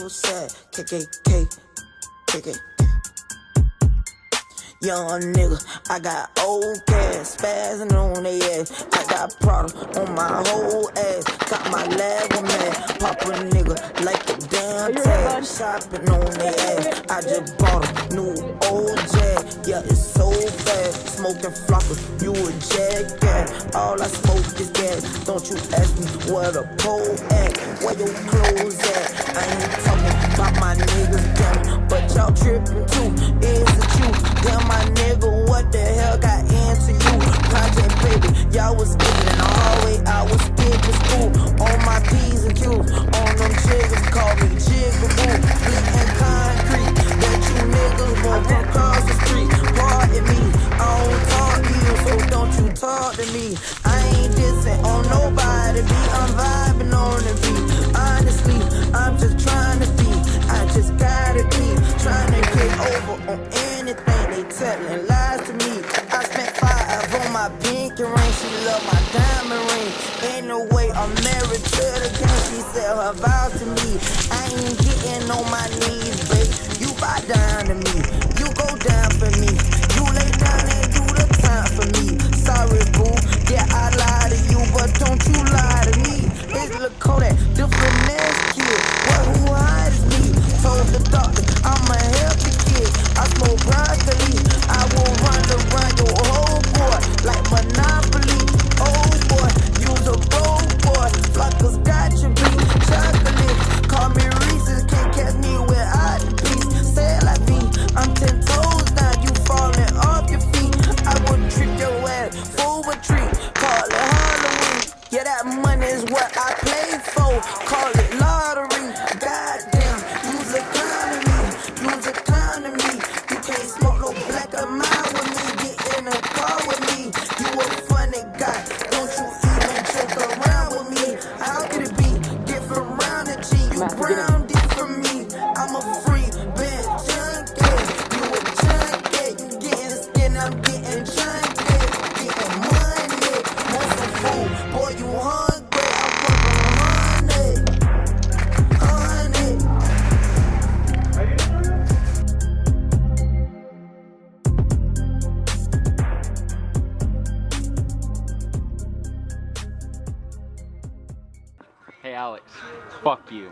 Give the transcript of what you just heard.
so sad. KKK, KKK. Young nigga, I got old cash, spazzing on they ass. I got product on my whole ass. Got my lab one man, pop a nigga like a damn tag. Shopping on they ass. I just bought a new old Jag. Yeah, it's so fast. Smoking flocker, you a jackass. All I smoke is gas. Don't you ask me where the pole at, where your clothes at. I ain't talking about my niggas down, but y'all tripping too. Is it you? Damn, my nigga, what the hell got into you? Project baby, y'all was getting in the hallway, I was skipping school. On my P's and Q's, on them jiggers, call me Jigaboo. Flipping concrete, that you niggas won't come across the street. Pardon me, I don't talk to you, so don't you talk to me. I ain't dissing on nobody, I'm vibing on the beat. Honestly, I'm just trying to be, I just gotta be trying to get over on anything they telling lies to me. I spent 5 on my pinky ring, she love my diamond ring. Ain't no way I'm married to the game, she said her vows to me. I ain't getting on my knees, babe, you bow down to me. You go down for me, you lay down and do the time for me. Sorry boo, yeah I lie to you, but don't you lie to me. It's Lil Kodak, the finesse kid, what who hides me? Told the doctor I'ma help the kid. I smoke broccoli, I will run around your whole board like Monopoly. Oh boy, you's a broke boy, Flockers got you beat. Chocolate, call me Reese's, can't catch me without the piece. Say it like me, I'm 10 toes down, you falling off your feet. I would trick your ass, full retreat, call it Halloween. Yeah, that money is what I play for, call it lottery. Goddamn, you's a clown to me, you's a clown to me. You can't smoke no black or mine with me, get in a car with me. You a funny guy, don't you even joke around with me. How could it be different round the G? You brown deep from me, I'm a free band junkie. You a junkie, you getting skin, I'm getting junkie. Getting money, want some food, boy you hungry, I'm working honey. Hey Alex, fuck you.